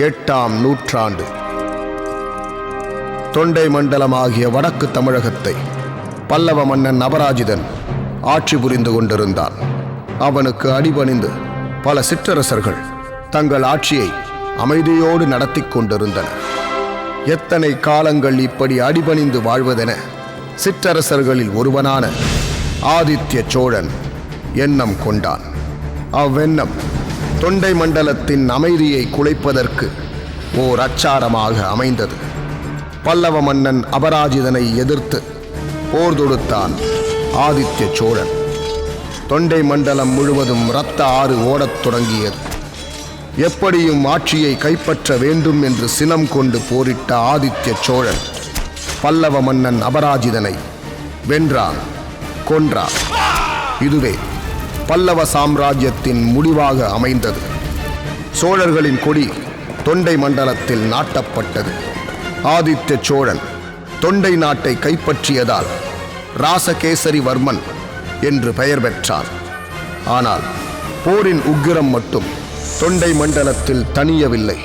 8ஆம் நூற்றாண்டு. தொண்டை மண்டலமாகிய வடக்கு தமிழகத்தை பல்லவ மன்னன் அபராஜிதன் ஆட்சி புரிந்து கொண்டிருந்தான். அவனுக்கு அடிபணிந்து பல சிற்றரசர்கள் தங்கள் ஆட்சியை அமைதியோடு நடத்தி கொண்டிருந்தனர். எத்தனை காலங்கள் இப்படி அடிபணிந்து வாழ்வதென சிற்றரசர்களில் ஒருவனான ஆதித்ய சோழன் எண்ணம் கொண்டான். அவ்வெண்ணம் தொண்டை மண்டலத்தின் அமைதியை குலைப்பதற்கு ஓர் அச்சாரமாக அமைந்தது. பல்லவ மன்னன் அபராஜிதனை எதிர்த்து போர் தொடுத்தான் ஆதித்ய சோழன். தொண்டை மண்டலம் முழுவதும் இரத்த ஆறு ஓடத் தொடங்கியது. எப்படியும் ஆட்சியை கைப்பற்ற வேண்டும் என்று சினம் கொண்டு போரிட்ட ஆதித்ய சோழன் பல்லவ மன்னன் அபராஜிதனை வென்றான், கொன்றான். இதுவே பல்லவ சாம்ராஜ்யத்தின் முடிவாக அமைந்தது. சோழர்களின் கொடி தொண்டை மண்டலத்தில் நாட்டப்பட்டது. ஆதித்ய சோழன் தொண்டை நாட்டை கைப்பற்றியதால் ராசகேசரி வர்மன் என்று பெயர் பெற்றான். ஆனால் போரின் உக்கிரம் மட்டும் தொண்டை மண்டலத்தில் தணியவில்லை.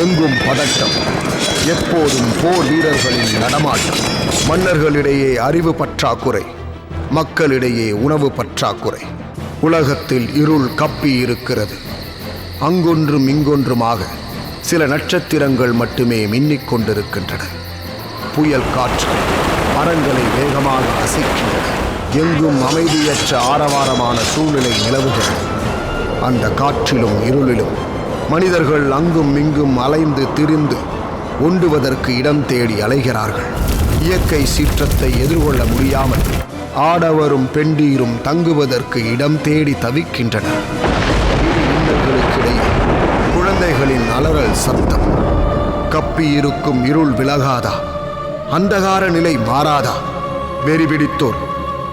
எங்கும் பதட்டம், எப்போதும் போர் வீரர்களின் நடமாட்டம். மன்னர்களிடையே அறிவு பற்றாக்குறை, மக்களிடையே உணவு பற்றாக்குறை. உலகத்தில் இருள் கப்பி இருக்கிறது. அங்கொன்றும் இங்கொன்றுமாக சில நட்சத்திரங்கள் மட்டுமே மின்னிக் கொண்டிருக்கின்றன. புயல் காற்று மரங்களை வேகமாக அசைக்கின்றன. எங்கும் அமைதியற்ற ஆரவாரமான சூழ்நிலை நிலவுகிறது. அந்த காற்றிலும் இருளிலும் மனிதர்கள் அங்கும் இங்கும் அலைந்து திரிந்து ஒண்டுவதற்கு இடம் தேடி அலைகிறார்கள். இயற்கை சீற்றத்தை எதிர்கொள்ள முடியாமல் ஆடவரும் பெண்டீரும் தங்குவதற்கு இடம் தேடி தவிக்கின்றனர். இன்னல்களுக்கிடையே குழந்தைகளின் அலறல் சத்தம். கப்பி இருக்கும் இருள் விலகாதா? அந்தகார நிலை மாறாதா? வெறிபிடித்தோர்,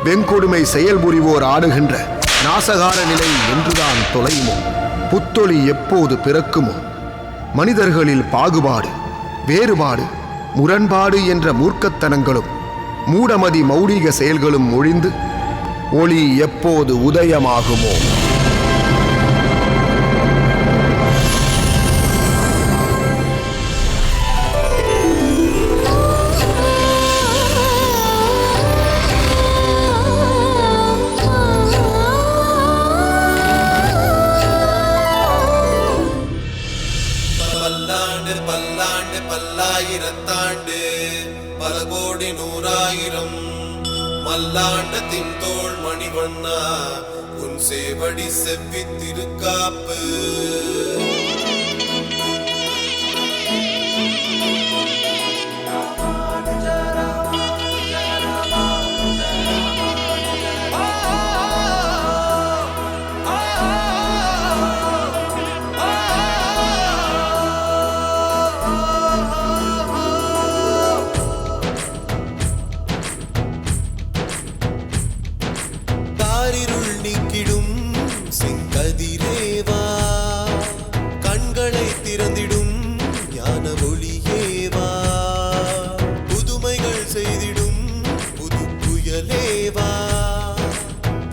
வெண்கொடுமை செயல்புரிவோர் ஆடுகின்ற நாசகார நிலை என்றுதான் தொலையுமோ? புத்தொளி எப்போது பிறக்குமோ? மனிதர்களில் பாகுபாடு, வேறுபாடு, முரண்பாடு என்ற மூர்க்கத்தனங்களும் மூடமதி மௌடிக செயல்களும் ஒழிந்து ஒளி எப்போது உதயமாகுமோ? பல்லாண்டு பல்லாண்டு பல்லாயிரத்தாண்டு பல கோடி நூறாயிரம் மல்லாண்டத்தின் தோள் மணிவண்ணா உன் சேவடி செவ்வி திருக்காப்பு. நீக்கிடும் செங்கதிரேவா, கண்களை திறந்திடும் ஞான ஒளியேவா, புதுமைகள் செய்திடும் புது புயலேவா,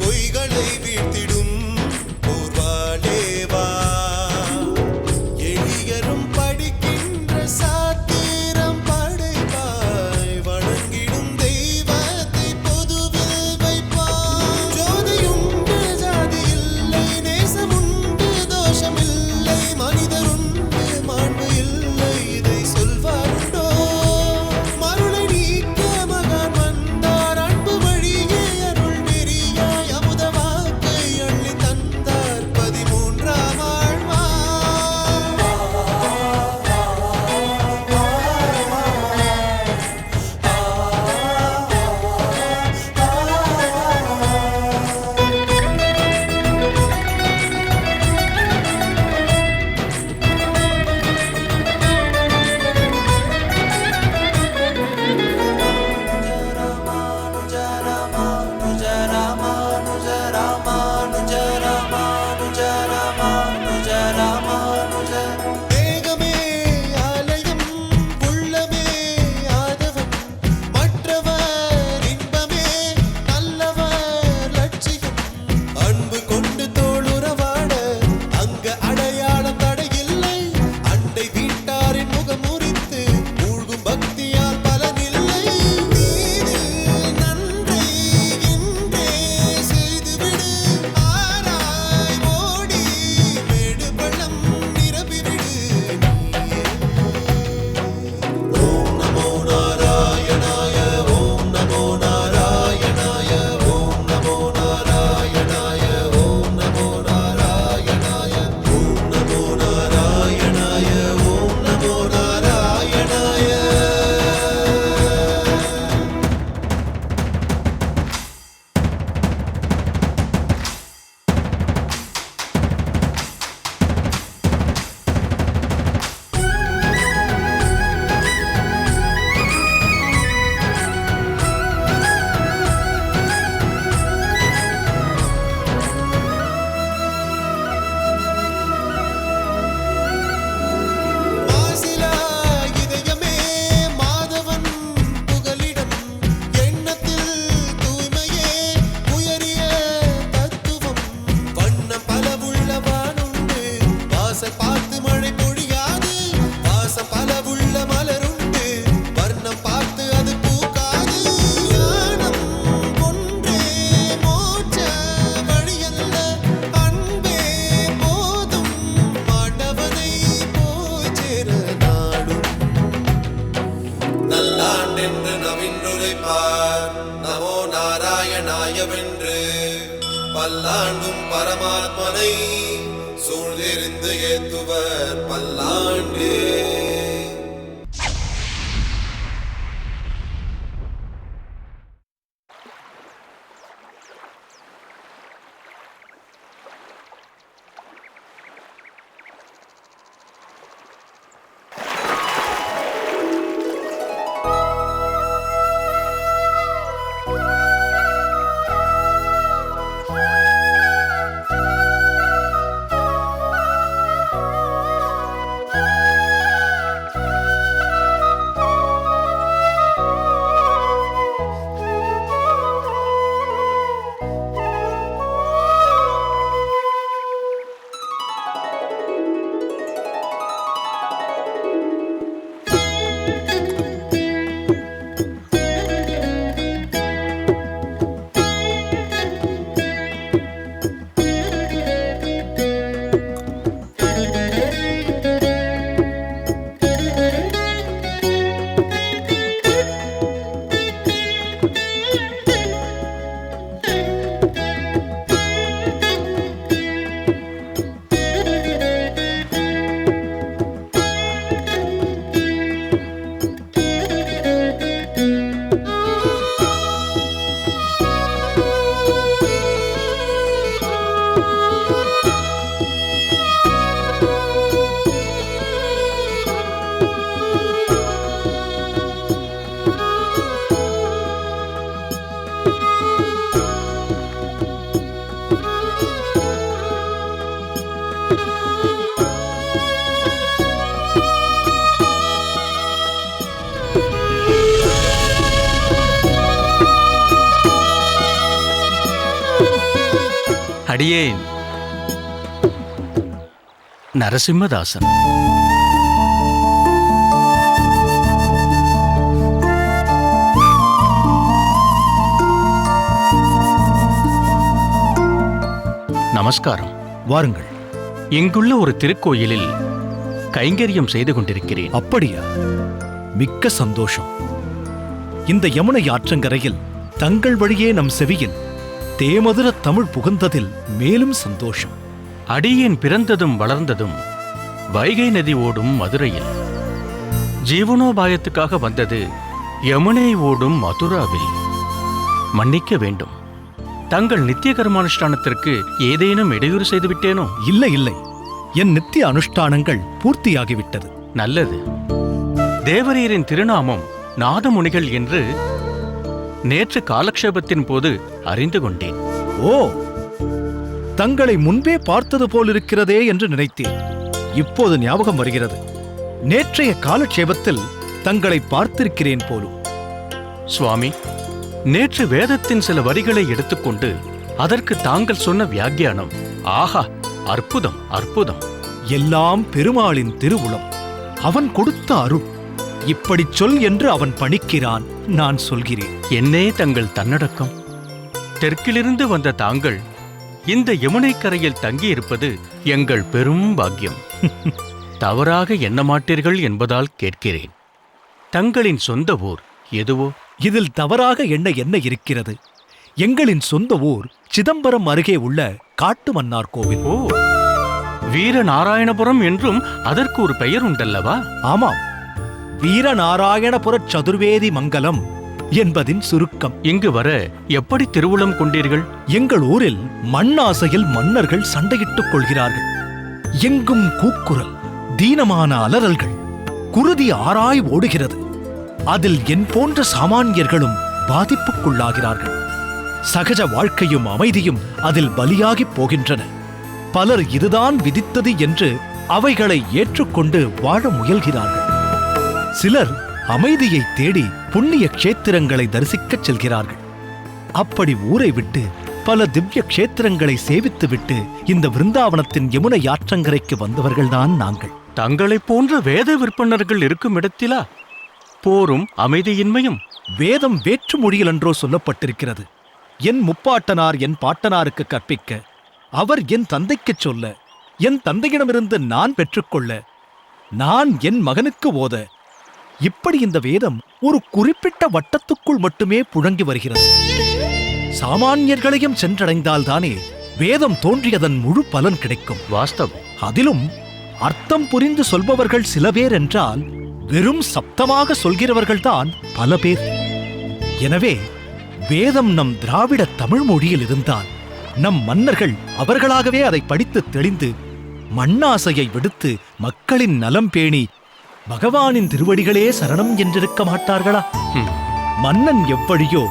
பொய்களை வீழ்த்திடும் போர்வாலேவா, எளியரும் படிக்கின்ற சாத்திரம் படைப்பாய், வணங்கிடும் தெய்வத்தை பொதுவில் வைப்பாய். ஜோதியுண்டு ஜாதி இல்லை, நேசமுண்டு தோஷமில்லை, மனிதருண்டு வாசல் பார்த்து மழை பொழியாது, வாசம் பலவுள்ள மலருண்டு, வர்ணம் பார்த்து அது பூக்காது. ஞானம் ஒன்றே மோட்ச வழியல்ல, அன்பே போதும் ஆண்டவனை போய் சேர நாடும். நல்லாண்டென்று நவின்றுரைப்பார் நமோ நாராயணாயவென்று, பல்லாண்டும் பரமாத்மனை சூழ்ந்தெறிந்து ஏத்துவர் பல்லாண்டு. அடியேன் நரசிம்மதாசன். நமஸ்காரம். வாருங்கள். இங்குள்ள ஒரு திருக்கோயிலில் கைங்கரியம் செய்து கொண்டிருக்கிறேன். அப்படியா? மிக்க சந்தோஷம். இந்த யமுனை ஆற்றங்கரையில் தங்கள் வழியே நம் செவியில் தேமதுர தமிழ் புகுந்ததில் மேலும் சந்தோஷம். அடியேன் பிறந்ததும் வளர்ந்ததும் வைகை நதி ஓடும் மதுரையில். ஜீவனோபாயத்துக்காக வந்தது யமுனை ஓடும் மதுராவில். மன்னிக்க வேண்டும், தங்கள் நித்திய கர்மானுஷ்டானத்திற்கு ஏதேனும் இடையூறு செய்து விட்டேனோ? இல்லை இல்லை, என் நித்திய அனுஷ்டானங்கள் பூர்த்தியாகிவிட்டது. நல்லது. தேவரீரின் திருநாமம் நாதமுனிகள் என்று நேற்று காலக்ஷேபத்தின் போது அறிந்து கொண்டேன். ஓ, தங்களை முன்பே பார்த்தது போலிருக்கிறதே என்று நினைத்தேன். இப்போது ஞாபகம் வருகிறது. நேற்றைய காலக்ஷேபத்தில் தங்களை பார்த்திருக்கிறேன் போலும். சுவாமி, நேற்று வேதத்தின் சில வரிகளை எடுத்துக்கொண்டு அதற்கு தாங்கள் சொன்ன வியாக்கியானம், ஆஹா, அற்புதம் அற்புதம். எல்லாம் பெருமாளின் திருவுளம், அவன் கொடுத்த அருள். இப்படிச் சொல் என்று அவன் பணிக்கிறான், நான் சொல்கிறேன். என்னே தங்கள் தன்னடக்கம். தெற்கிலிருந்து வந்த தாங்கள் இந்த யமுனை கரையில் தங்கியிருப்பது எங்கள் பெரும் பாக்கியம். தவறாக எண்ண மாட்டீர்கள் என்பதால் கேட்கிறேன். தங்களின் சொந்த ஊர் எதுவோ? இதில் தவறாக எண்ண என்ன இருக்கிறது? எங்களின் சொந்த ஊர் சிதம்பரம் அருகே உள்ள காட்டுமன்னார் கோவில். ஓ, வீரநாராயணபுரம் என்றும் அதற்கு ஒரு பெயர் உண்டல்லவா? ஆமாம், வீரநாராயணபுர சதுர்வேதி மங்கலம் என்பதின் சுருக்கம். இங்கு வர எப்படி திருவுளம் கொண்டீர்கள்? எங்கள் ஊரில் மண்ணாசையில் மன்னர்கள் சண்டையிட்டுக் கொள்கிறார்கள். எங்கும் கூக்குரல், தீனமான அலறல்கள், குருதி ஆராய் ஓடுகிறது. அதில் என் போன்ற சாமானியர்களும் பாதிப்புக்குள்ளாகிறார்கள். சகஜ வாழ்க்கையும் அமைதியும் அதில் பலியாகிப் போகின்றன. பலர் இதுதான் விதித்தது என்று அவைகளை ஏற்றுக்கொண்டு வாழ முயல்கிறார்கள். சிலர் அமைதியை தேடி புண்ணிய க்ஷேத்திரங்களை தரிசிக்கச் செல்கிறார்கள். அப்படி ஊரை விட்டு பல திவ்ய க்ஷேத்திரங்களை சேவித்துவிட்டு இந்த விருந்தாவனத்தின் யமுனை ஆற்றங்கரைக்கு வந்தவர்கள்தான் நாங்கள். தங்களைப் போன்ற வேத விற்பனர்கள் இருக்கும் இடத்திலா போரும் அமைதியின்மையும்? வேதம் வேற்று மொழியில் என்றோ சொல்லப்பட்டிருக்கிறது. என் முப்பாட்டனார் என் பாட்டனாருக்கு கற்பிக்க, அவர் என் தந்தைக்குச் சொல்ல, என் தந்தையிடமிருந்து நான் பெற்றுக்கொள்ள, நான் என் மகனுக்கு ஓத, இப்படி இந்த வேதம் ஒரு குறிப்பிட்ட வட்டத்துக்குள் மட்டுமே புழங்கி வருகிறது. சாமானியர்களையும் சென்றடைந்தால்தானே வேதம் தோன்றியதன் முழு பலன் கிடைக்கும். வாஸ்தவம். அதிலும் அர்த்தம் புரிந்து சொல்பவர்கள் சில பேர் என்றால் வெறும் சப்தமாக சொல்கிறவர்கள்தான் பல பேர். எனவே வேதம் நம் திராவிட தமிழ் மொழியில் இருந்தால் நம் மன்னர்கள் அவர்களாகவே அதை படித்து தெளிந்து மண்ணாசையை விடுத்து மக்களின் நலம் பேணி பகவானின் திருவடிகளே சரணம் என்றிருக்க மாட்டார்களா? மன்னன் எவ்வழியோ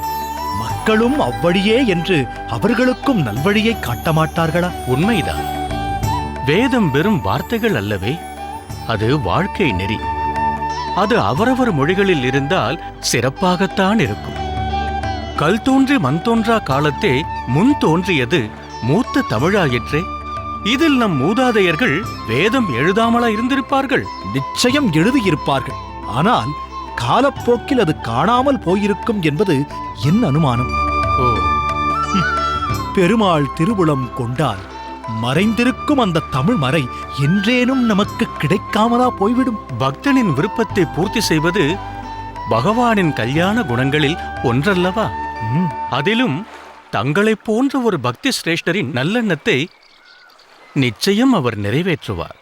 மக்களும் அவ்வழியே என்று அவர்களுக்கும் நல்வழியை காட்ட மாட்டார்களா? உண்மைதான். வேதம் வெறும் வார்த்தைகள் அல்லவே, அது வாழ்க்கை நெறி. அது அவரவர் மொழிகளில் இருந்தால் சிறப்பாகத்தான் இருக்கும். கல் தோன்றி மண் தோன்றா காலத்தே முன் தோன்றியது மூத்த தமிழாயிற்றே. இதில் நம் மூதாதையர்கள் வேதம் எழுதாமலா இருந்திருப்பார்கள்? நிச்சயம் எழுதியிருப்பார்கள். ஆனால் காலப்போக்கில் அது காணாமல் போயிருக்கும் என்பது என் அனுமானம். ஓ, பெருமாள் திருவுளம் கொண்டால் மறைந்திருக்கும் அந்த தமிழ் மறை என்றேனும் நமக்கு கிடைக்காமலா போய்விடும்? பக்தனின் விருப்பத்தை பூர்த்தி செய்வது பகவானின் கல்யாண குணங்களில் ஒன்றல்லவா? அதிலும் தங்களைப் போன்ற ஒரு பக்தி சிரேஷ்டரின் நல்லெண்ணத்தை நிச்சயம் அவர் நிறைவேற்றுவார்.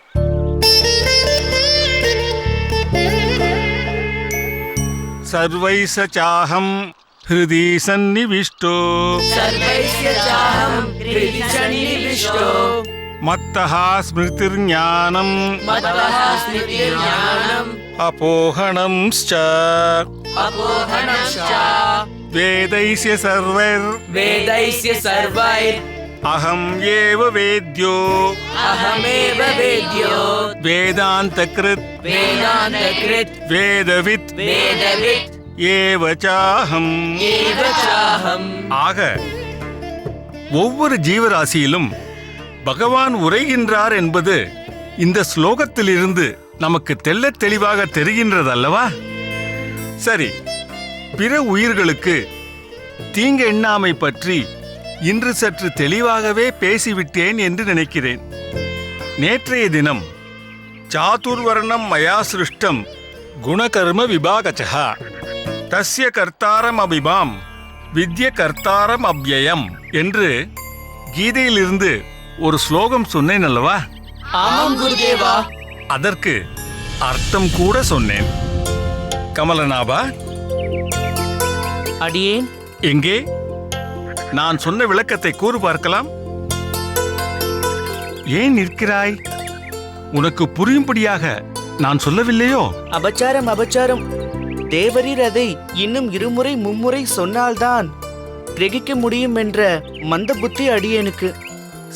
सर्वैः चाहं हृदि सन्निविष्टो मत्तः स्मृतिर्ज्ञानम् अपोहणंश्च वेदैस्य सर्वैर् अहम् एव वेद्यो वेदान्तकृत् वेदवित् ஏவ சாஹம். ஆக ஒவ்வொரு ஜீவராசியிலும் பகவான் உரைகின்றார் என்பது இந்த ஸ்லோகத்திலிருந்து நமக்கு தெள்ளத் தெளிவாக தெரிகின்றதல்லவா? சரி, பிற உயிர்களுக்கு தீங்கு எண்ணாமை பற்றி இன்று சற்று தெளிவாகவே பேசிவிட்டேன் என்று நினைக்கிறேன். நேற்றைய தினம் சாதுர்வர்ணம் மயா சிருஷ்டம் குணகர்ம விபாகச்சஹ தஸ்ய கர்த்தாரம் அபிமாம் வித்ய கர்த்தாரம் அவ்யயம் என்று கீதையிலிருந்து ஒரு ஸ்லோகம் சொன்னேன் அல்லவா? ஆமாம் குருதேவா. அதற்கு அர்த்தம் கூட சொன்னேன். கமலநாபா, அடியேன் எங்கே நான் சொன்ன விளக்கத்தை கூறு பார்க்கலாம். ஏன் நிற்கிறாய்? உனக்கு புரியும்படியாக நான் சொல்லவில்லையோ? அபச்சாரம். தேவரீர் அதை இன்னும் இருமுறை மும்முறை சொன்னால்தான் கிரகிக்க முடியும் என்ற மந்த புத்தி அடியேனுக்கு.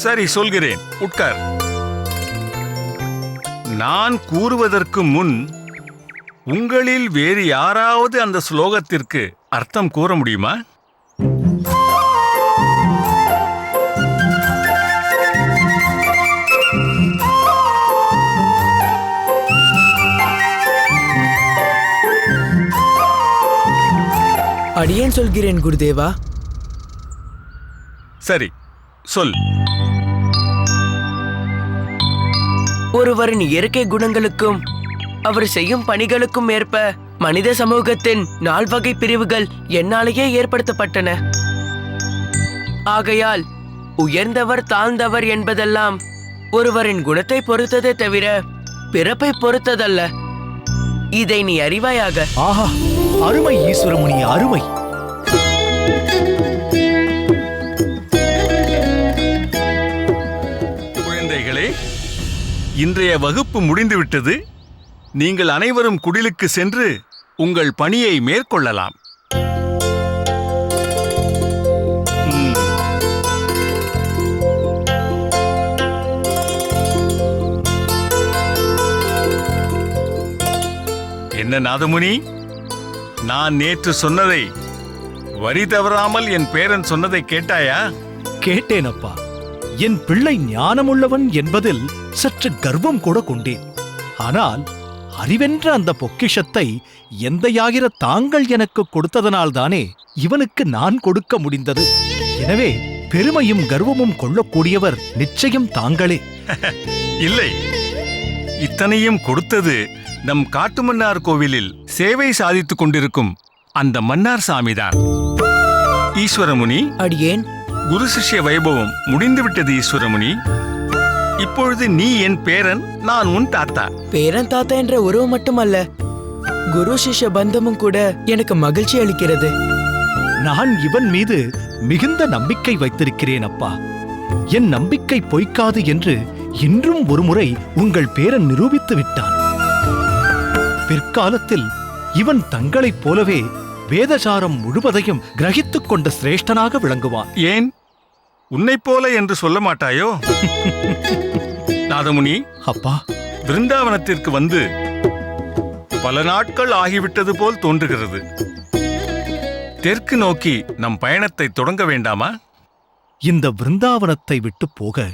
சரி, சொல்கிறேன், உட்கார். நான் கூறுவதற்கு முன் உங்களில் வேறு யாராவது அந்த ஸ்லோகத்திற்கு அர்த்தம் கூற முடியுமா? அடியேன் சொல்கிறேன் குருதேவா. சரி, சொல். ஒருவரின் இயற்கை குணங்களுக்கும் அவர் செய்யும் பணிகளுக்கும் ஏற்ப மனித சமூகத்தின் 4 வகை பிரிவுகள் என்னாலேயே ஏற்படுத்தப்பட்டன. ஆகையால் உயர்ந்தவர் தாழ்ந்தவர் என்பதெல்லாம் ஒருவரின் குணத்தை பொறுத்ததே தவிர பிறப்பை பொறுத்ததல்ல. இதை நீ அறிவாயாக. ஆஹா, அருமை ஈஸ்வரமுனி, அருமை. குழந்தைகளே, இன்றைய வகுப்பு முடிந்துவிட்டது. நீங்கள் அனைவரும் குடிலுக்கு சென்று உங்கள் பணியை மேற்கொள்ளலாம். என்ன நாதமுனி, நான் நேற்று சொன்னதை வரி தவறாமல் என் பேரன் சொன்னதை கேட்டாயா? கேட்டேனப்பா. என் பிள்ளை ஞானமுள்ளவன் என்பதில் சற்று கர்வம் கூட கொண்டேன். ஆனால் அறிவென்ற அந்த பொக்கிஷத்தை எந்தையாகிற தாங்கள் எனக்கு கொடுத்ததனால்தானே இவனுக்கு நான் கொடுக்க முடிந்தது. எனவே பெருமையும் கர்வமும் கொள்ளக்கூடியவர் நிச்சயம் தாங்களே. இல்லை, இத்தனையும் கொடுத்தது நம் காட்டுமன்னார் கோவிலில் சேவை சாதித்துக் கொண்டிருக்கும் அந்த மன்னார் சாமிதான். ஈஸ்வரமுனி, அடியேன். குரு சிஷ்ய வைபவம் முடிந்துவிட்டது ஈஸ்வரமுனி. இப்பொழுது நீ என் பேரன், நான் உன் தாத்தா. பேரன் தாத்தா என்ற உறவு மட்டுமல்ல, குரு சிஷ்ய பந்தமும் கூட எனக்கு மகிழ்ச்சி அளிக்கிறது. நான் இவன் மீது மிகுந்த நம்பிக்கை வைத்திருக்கிறேன் அப்பா. என் நம்பிக்கை பொய்க்காது என்று இன்றும் ஒருமுறை உங்கள் பேரன் நிரூபித்து விட்டான். பிற்காலத்தில் இவன் தங்களைப் போலவே வேதசாரம் முழுவதையும் கிரகித்துக் கொண்ட சிரேஷ்டனாக விளங்குவான். ஏன் உன்னைப் போல என்று சொல்ல மாட்டாயோ? நாதமுனி, அப்பா, விருந்தாவனத்திற்கு வந்து பல நாட்கள் ஆகிவிட்டது போல் தோன்றுகிறது. தெற்கு நோக்கி நம் பயணத்தை தொடங்க வேண்டாமா? இந்த விருந்தாவனத்தை விட்டு போக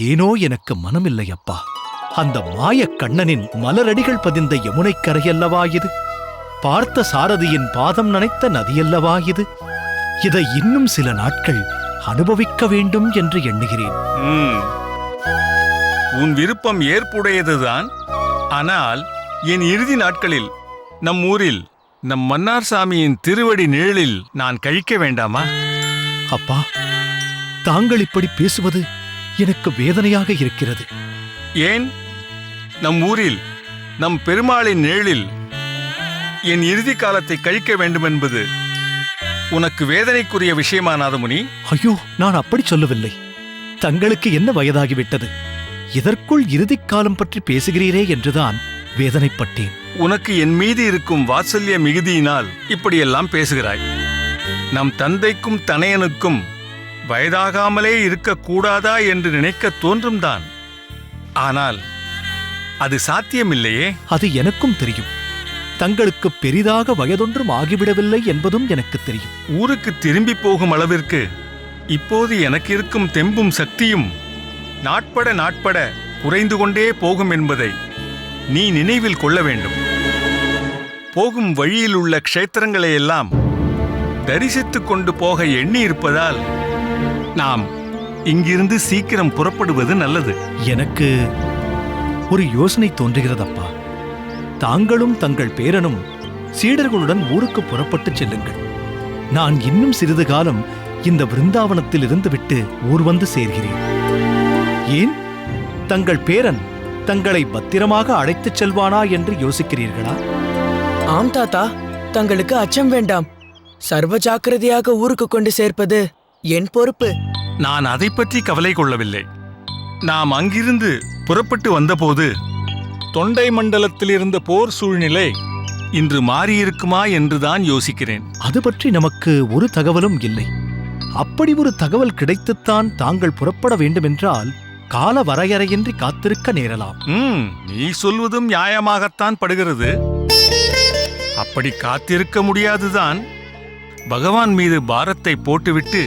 ஏனோ எனக்கு மனமில்லை அப்பா. அந்த மாயக் கண்ணனின் மலரடிகள் பதிந்த யமுனைக் கரையல்லவா இது? பார்த்த சாரதியின் பாதம் நனைத்த நதியல்லவா இது? இதை இன்னும் சில நாட்கள் அனுபவிக்க வேண்டும் என்று எண்ணுகிறேன். உன் விருப்பம் ஏற்புடையதுதான். ஆனால் என் இறுதி நாட்களில் நம் ஊரில் நம் மன்னார் சாமியின் திருவடி நிழலில் நான் கழிக்க வேண்டாமா? அப்பா, தாங்கள் இப்படி பேசுவது எனக்கு வேதனையாக இருக்கிறது. ஏன்? நம் ஊரில் நம் பெருமாளின் நிழலில் என் இறுதி காலத்தை கழிக்க வேண்டுமென்பது உனக்கு வேதனைக்குரிய விஷயமா நாதமுனி? ஐயோ, நான் அப்படி சொல்லவில்லை. தங்களுக்கு என்ன வயதாகிவிட்டது? இதற்குள் இறுதிக் காலம் பற்றி பேசுகிறீரே என்றுதான் வேதனைப்பட்டேன். உனக்கு என் மீது இருக்கும் வாத்சல்ய மிகுதியினால் இப்படியெல்லாம் பேசுகிறாய். நம் தந்தைக்கும் தனையனுக்கும் வயதாகாமலே இருக்கக்கூடாதா என்று நினைக்க தோன்றும்தான். ஆனால் அது சாத்தியமில்லையே. அது எனக்கும் தெரியும். தங்களுக்கு பெரிதாக வயதொன்றும் ஆகிவிடவில்லை என்பதும் எனக்கு தெரியும். ஊருக்கு திரும்பி போகும் அளவிற்கு இப்போது எனக்கு இருக்கும் தெம்பும் சக்தியும் நாட்பட நாட்பட குறைந்து கொண்டே போகும் என்பதை நீ நினைவில் கொள்ள வேண்டும். போகும் வழியில் உள்ள க்ஷேத்திரங்களை எல்லாம் தரிசித்துக் கொண்டு போக எண்ணி இருப்பதால் நாம் இங்கிருந்து சீக்கிரம் புறப்படுவது நல்லது. எனக்கு ஒரு யோசனை தோன்றுகிறதப்பா. தாங்களும் தங்கள் பேரனும் சீடர்களுடன் ஊருக்கு புறப்பட்டுச் செல்லுங்கள். நான் இன்னும் சிறிது காலம் இந்த விருந்தாவனத்தில் இருந்துவிட்டு ஊர் வந்து சேர்கிறேன். ஏன், தங்கள் பேரன் தங்களை பத்திரமாக அழைத்துச் செல்வானா என்று யோசிக்கிறீர்களா? ஆம் தாத்தா, தங்களுக்கு அச்சம் வேண்டாம். சர்வ ஜாக்கிரதையாக ஊருக்கு கொண்டு சேர்ப்பது என் பொறுப்பு. நான் அதை பற்றி கவலை கொள்ளவில்லை. நாம் அங்கிருந்து புறப்பட்டு வந்தபோது தொண்டை மண்டலத்தில் இருந்த போர் சூழ்நிலை இன்று மாறியிருக்குமா என்றுதான் யோசிக்கிறேன். அது பற்றி நமக்கு ஒரு தகவலும் இல்லை. அப்படி ஒரு தகவல் கிடைத்துத்தான் தாங்கள் புறப்பட வேண்டுமென்றால் கால வரையறையின்றி காத்திருக்க நேரலாம். நீ சொல்வதும் நியாயமாகத்தான் படுகிறது. அப்படி காத்திருக்க முடியாதுதான். பகவான் மீது பாரத்தை போட்டுவிட்டு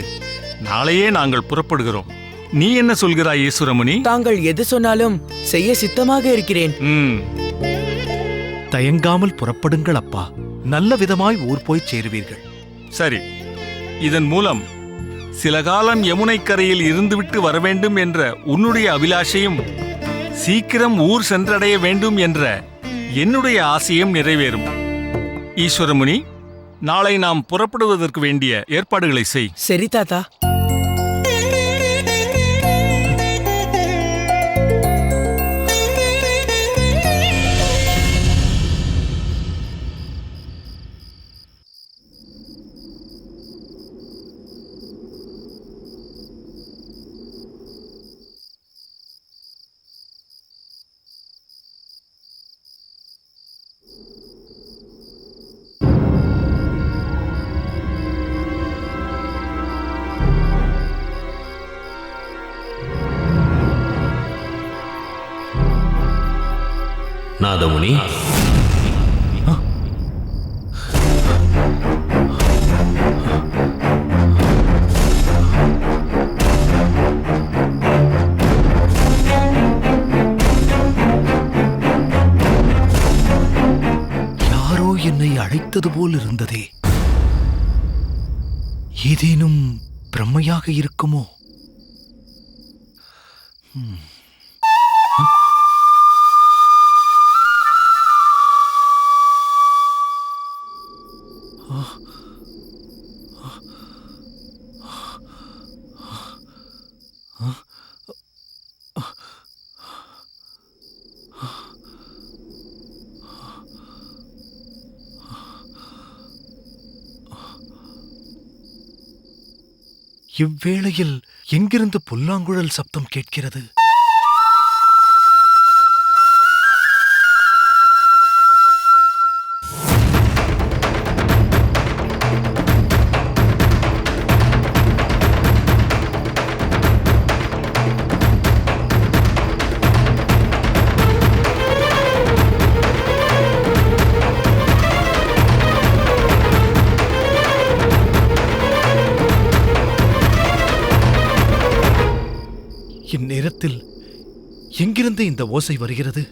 நாளையே நாங்கள் புறப்படுகிறோம். நீ என்ன சொல்கிறாய் ஈஸ்வரமுனி? தாங்கள் எது சொன்னாலும் செய்ய சித்தமாக இருக்கிறேன். தயங்காமல் புறப்படுங்கள் அப்பா. நல்ல விதமாய் ஊர் போய் சேருவீர்கள். சரி, இதன் மூலம் சில காலம் யமுனை கரையில் இருந்துவிட்டு வரவேண்டும் என்ற உன்னுடைய அபிலாஷையும் சீக்கிரம் ஊர் சென்றடைய வேண்டும் என்ற என்னுடைய ஆசையும் நிறைவேறும். ஈஸ்வரமுனி, நாளை நாம் புறப்படுவதற்கு வேண்டிய ஏற்பாடுகளை செய். சரி தாத்தா. நாதமுனி, அழைத்தது போல் இருந்ததே. ஏதேனும் பிரம்மையாக இருக்குமோ? இவ்வேளையில் எங்கிருந்து புல்லாங்குழல் சப்தம் கேட்கிறது? இந்நேரத்தில் எங்கிருந்து இந்த ஓசை வருகிறது?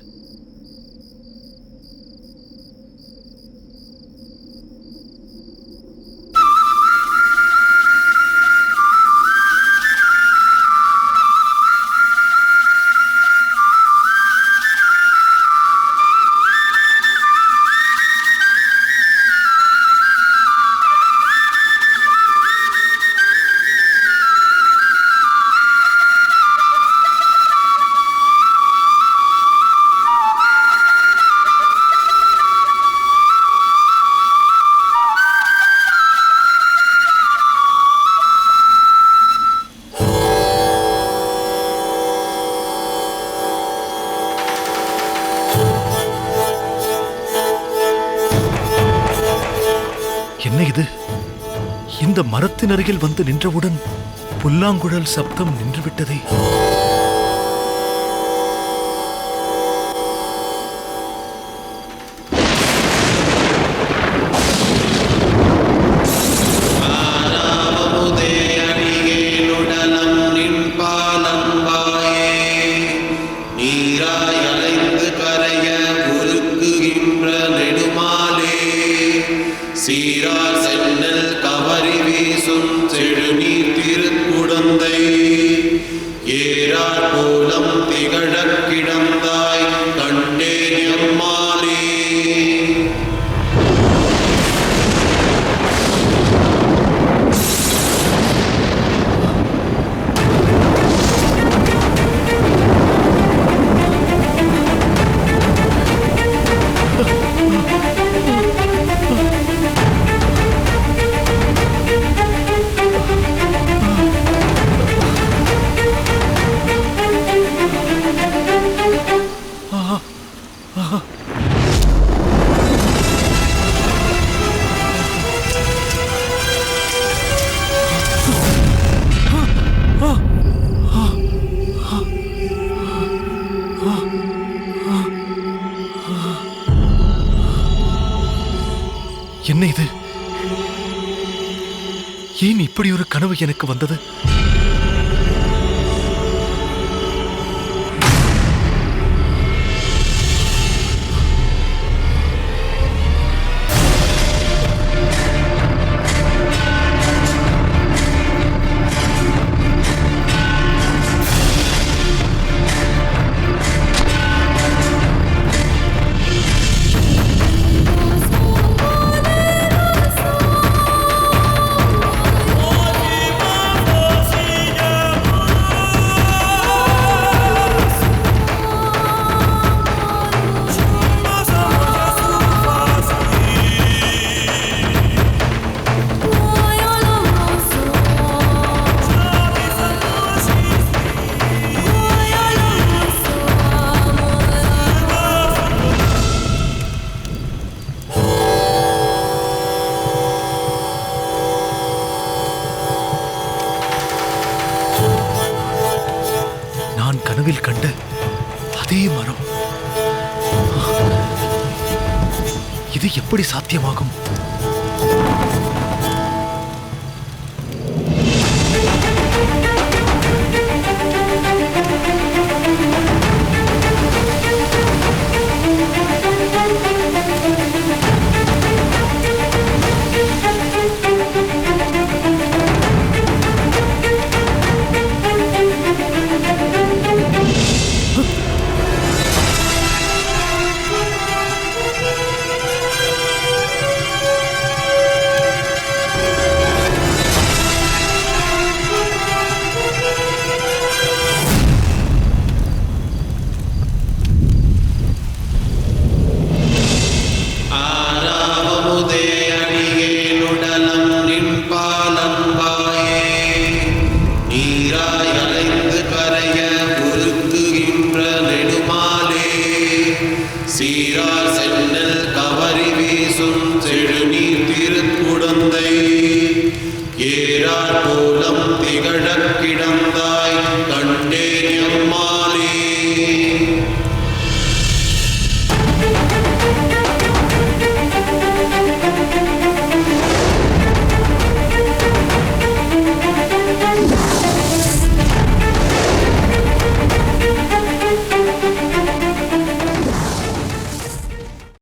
என்ன இது? இந்த மரத்தின் அருகில் வந்து நின்றவுடன் புல்லாங்குழல் சப்தம் நின்றுவிட்டதே. சீரார் சென்னல் கவரி வீசும் செழுநீர் திருக்குடந்தை ஏறார் கோலம் திகழக் கிடந்தாய் கண்டேன் எம்மானே. என்ன இது? ஏன் இப்படி ஒரு கனவு எனக்கு வந்தது? கனவில் கண்ட அதே மரம். இது எப்படி சாத்தியமாகும்? சீரார் சென்னல் கவரி வீசும் செழுநீர் திருக்குடந்தை ஏறார் கோலம் திகழக் கிடந்தாய்